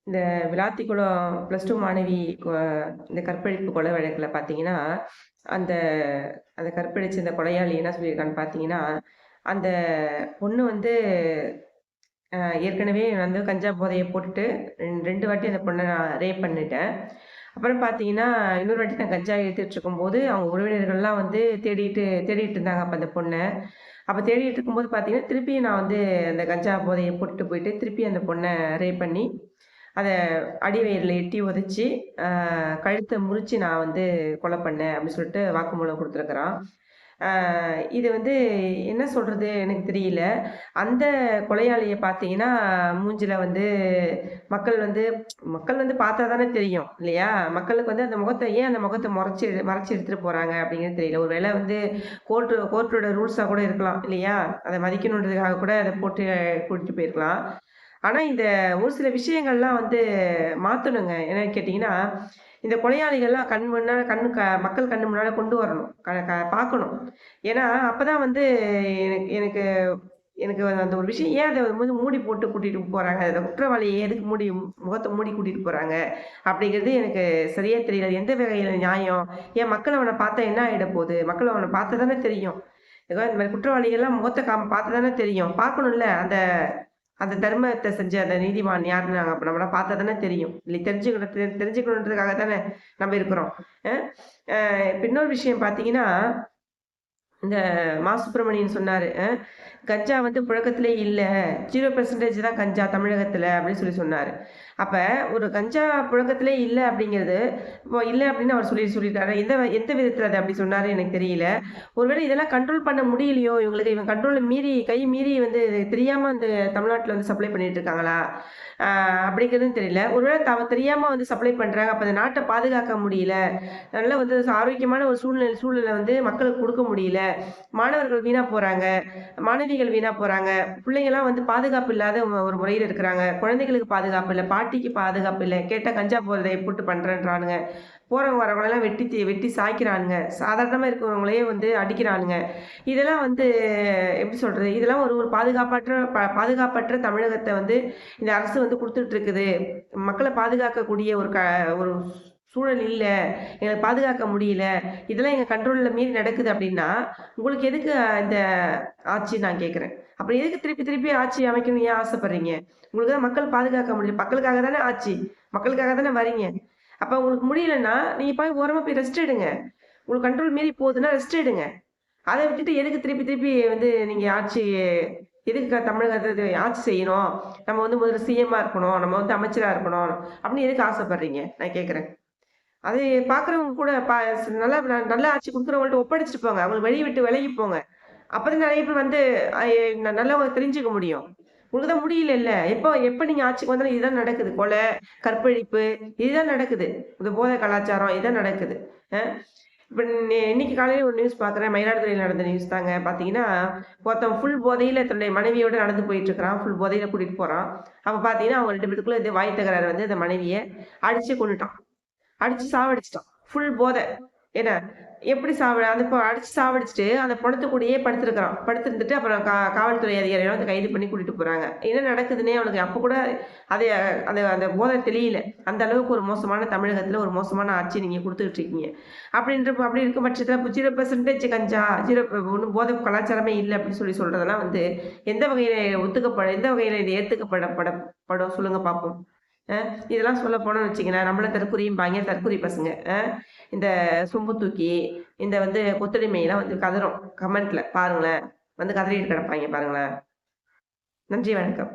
இந்த விளாத்திக்குளம் +2 மாணவி இந்த கற்பழிப்பு கொலை வழக்குல பார்த்தீங்கன்னா, அந்த அந்த கற்பழிச்ச இந்த கொலையாளி என்ன சொல்லியிருக்கான்னு பார்த்தீங்கன்னா, அந்த பொண்ணு வந்து அ ஏற்கனவே வந்து கஞ்சா போதைய போட்டுட்டு 2 வாட்டி அந்த பொண்ண நான் ரேப் பண்ணிட்டேன். அப்புறம் பார்த்தீங்கன்னா, இன்னொரு வாட்டி நான் கஞ்சா எடுத்துட்டுருக்கும்போது, அவங்க உறவினர்கள்லாம் வந்து தேடிட்டு இருந்தாங்க அப்ப அந்த பொண்ண. அப்ப தேடிட்டு இருக்கும்போது பார்த்தீங்கன்னா, திருப்பியும் நான் வந்து அந்த கஞ்சா போதைய போட்டுட்டு போயிட்டு, திருப்பி அந்த பொண்ண ரேப் பண்ணி அத அடிவயிறுல எட்டி உதைச்சு, கழுத்த முறிச்சு நான் வந்து கொலை பண்ணேன் அப்படின்னு சொல்லிட்டு வாக்குமூலம் குடுத்துருக்கிறான். அ இது வந்து என்ன சொல்றது எனக்கு தெரியல. அந்த கொலையாளிய பார்த்தீங்கன்னா, மூஞ்சில வந்து மக்கள் வந்து மக்கள் வந்து பார்த்தா தானே தெரியும் இல்லையா? மக்களுக்கு வந்து அந்த முகத்த ஏன் அந்த முகத்த மறைச்சு எடுத்துட்டு போறாங்க அப்படிங்கிறது தெரியல. ஒரு வேளை வந்து கோர்ட்டோட ரூல்ஸா கூட இருக்கலாம் இல்லையா? அத மதிக்கணுன்றதுக்காக கூட அத போட்டு கூட்டிட்டு போயிருக்கலாம். ஆனா, இந்த ஒரு சில விஷயங்கள்லாம் வந்து மாத்தணுங்க. என்னன்னு கேட்டீங்கன்னா, இந்த கொலையாளிகள்லாம் கண் முன்னால மக்கள் கண்ணு முன்னால கொண்டு வரணும். க க பார்க்கணும். ஏன்னா, அப்பதான் வந்து எனக்கு எனக்கு எனக்கு அந்த ஒரு விஷயம் ஏன் அத வந்து மூடி போட்டு கூட்டிட்டு போறாங்க? அந்த குற்றவாளிய எதுக்கு முகத்த மூடி கூட்டிட்டு போறாங்க? அப்படிங்கிறது எனக்கு சரியா தெரியல. அது எந்த வகையில நியாயம்? ஏன் மக்கள் அவன பார்த்தா என்ன ஆயிட போது? மக்கள் அவன பார்த்தா தானே தெரியும். இந்த மாரி குற்றவாளிகள்லாம் முகத்த பார்த்தா தானே தெரியும். பார்க்கணும்ல. அந்த அந்த தர்மத்த செஞ்ச அந்த நீதிமான் யாருன்னு நாங்க அப்ப நம்மலாம் பார்த்தா தானே தெரியும். இல்லை தெரிஞ்சுக்கணுன்றதுக்காக தானே நம்ம இருக்கிறோம். அ அ இப்ப இன்னொரு விஷயம் பார்த்தீங்கன்னா, இந்த சுப்பிரமணியன் சொன்னாரு. கஞ்சா வந்து புழக்கத்திலே இல்ல. 0% தான் கஞ்சா தமிழகத்துல அப்படின்னு சொன்னாரு. அப்ப ஒரு கஞ்சா புழக்கத்திலே இல்ல அப்படிங்கிறது, இப்போ இல்ல அப்படின்னு அவர் சொல்லிட்டாரு. எந்த விதத்துல அத அப்படி சொன்னாரு எனக்கு தெரியல. ஒருவேளை இதெல்லாம் கண்ட்ரோல் பண்ண முடியலையோ, இவன் கண்ட்ரோல மீறி கை மீறி வந்து தெரியாம அந்த தமிழ்நாட்டுல வந்து சப்ளை பண்ணிட்டு இருக்காங்களா? அ அப்படிங்கிறதும் தெரியல. ஒருவேளை தெரியாம வந்து சப்ளை பண்றாங்க. அப்ப அந்த நாட்ட பாதுகாக்க முடியல. நல்ல வந்து ஆரோக்கியமான ஒரு சூழ்நிலை வந்து மக்களுக்கு குடுக்க முடியல. மாணவர்கள் வீணா போறாங்க. மாணவிகள் வீணா போறாங்க. பிள்ளைங்கலாம் வந்து பாதுகாப்பு இல்லாத ஒரு முறையில இருக்கிறாங்க. குழந்தைகளுக்கு பாதுகாப்பு இல்ல. பாட்டிக்கு பாதுகாப்பு இல்ல. கேட்டா கஞ்சா போதைய போட்டு பண்றேன்றானுங்க. போறவங்க வரவங்களலாம் வெட்டி சாய்க்கிறானுங்க. சாதாரணமா இருக்கிறவங்களையே வந்து அடிக்கிறானுங்க. இதெல்லாம் வந்து எப்படி சொல்றது? இதெல்லாம் ஒரு ஒரு பாதுகாப்பற்ற தமிழகத்த வந்து இந்த அரசு வந்து குடுத்துட்டு இருக்குது. மக்கள பாதுகாக்கக்கூடிய ஒரு சூழல் இல்ல. எங்கள பாதுகாக்க முடியல. இதெல்லாம் எங்க கண்ட்ரோல்ல மீறி நடக்குது அப்டின்னா, உங்களுக்கு எதுக்கு இந்த ஆட்சின்னு நான் கேட்கிறேன். அப்புறம் எதுக்கு திருப்பி திருப்பி ஆட்சி அமைக்கணும்னு ஏன் ஆசைப்படுறீங்க? உங்களுக்கு தான் மக்கள் பாதுகாக்க முடியல. மக்களுக்காக தானே ஆட்சி. மக்களுக்காக தானே வரீங்க. அப்ப உங்களுக்கு முடியலன்னா, நீங்க போய் ஓரமா போய் ரெஸ்ட் எடுங்க. உங்களுக்கு கண்ட்ரோல் மீறி போகுதுன்னா ரெஸ்ட் எடுங்க. அத விட்டுட்டு எதுக்கு திருப்பி திருப்பி வந்து நீங்க எதுக்கு தமிழகத்த ஆட்சி செய்யணும்? நம்ம வந்து முதல்ல சிஎம்மா இருக்கணும். நம்ம வந்து அமைச்சரா இருக்கணும். அப்படின்னு எதுக்கு ஆசைப்படுறீங்க? நான் கேட்கிறேன். அது பார்க்குறவங்க கூட நல்ல ஆட்சி குடுக்குறவங்கள்ட்ட ஒப்படைச்சுட்டு போங்க. அவங்களுக்கு வழி விட்டு விலகி போங்க. அப்பதான் நெறைய பேர் வந்து அ நல்லவங்க தெரிஞ்சுக்க முடியும். உங்களுக்கு தான் முடியலல்ல. எப்ப நீங்க ஆட்சிக்கு வந்தாலும் இதுதான் நடக்குது. கொலை, கற்பழிப்பு இதுதான் நடக்குது. இந்த போதை கலாச்சாரம் இதுதான் நடக்குது. அ இப்ப இன்னைக்கு காலையில ஒரு நியூஸ் பார்க்குறேன். மயிலாடுதுறையில நடந்த நியூஸ் தாங்க. பார்த்தீங்கன்னா, ஒருத்தன் ஃபுல் போதையில தன்னுடைய மனைவியோட நடந்து போயிட்டு இருக்கிறான். ஃபுல் போதையில கூட்டிட்டு போறான். அப்ப பார்த்தீங்கன்னா, அவங்க 2 பேத்துக்குள்ள இது வாய் தகராறு வந்து அந்த மனைவிய அடிச்சு கொன்னுட்டான். அடிச்சு சாவடிச்சுட்டான். ஃபுல் போதை. என்ன? எப்படி அந்த அடிச்சு சாவடிச்சுட்டு, அந்த பொணத்து கூடயே படுத்திருக்கிறான். படுத்திருந்துட்டு அப்புறம் காவல்துறை அதிகாரிகள் வந்து கைது பண்ணி கூட்டிட்டு போறாங்க. என்ன நடக்குதுன்னே அவனுக்கு அப்ப கூட அது அந்த அந்த போதை தெளியல. அந்த அளவுக்கு ஒரு மோசமான தமிழகத்துல ஒரு மோசமான ஆட்சி நீங்க குடுத்துக்கிட்டு இருக்கீங்க. அப்படி இருக்கும் பட்சத்துல 0% கஞ்சா, 0 ஒண்ணும் போதை கலாச்சாரமே இல்ல அப்படின்னு சொல்றதெல்லாம் வந்து எந்த வகையில இது ஏத்துக்கப்பட சொல்லுங்க பாப்போம். அ இதெல்லாம் சொல்ல போனோம்னு வச்சுக்கங்களேன், நம்மள தற்குறிம்பாய்ங்க, தற்குறி பசங்க. இந்த சொம்பு தூக்கி, இந்த வந்து கொத்தடிமைலாம் வந்து கதறும். கமெண்ட்ல பாருங்களேன். வந்து கதறிட்டு கிடப்பாய்ங்க பாருங்களேன். நன்றி, வணக்கம்.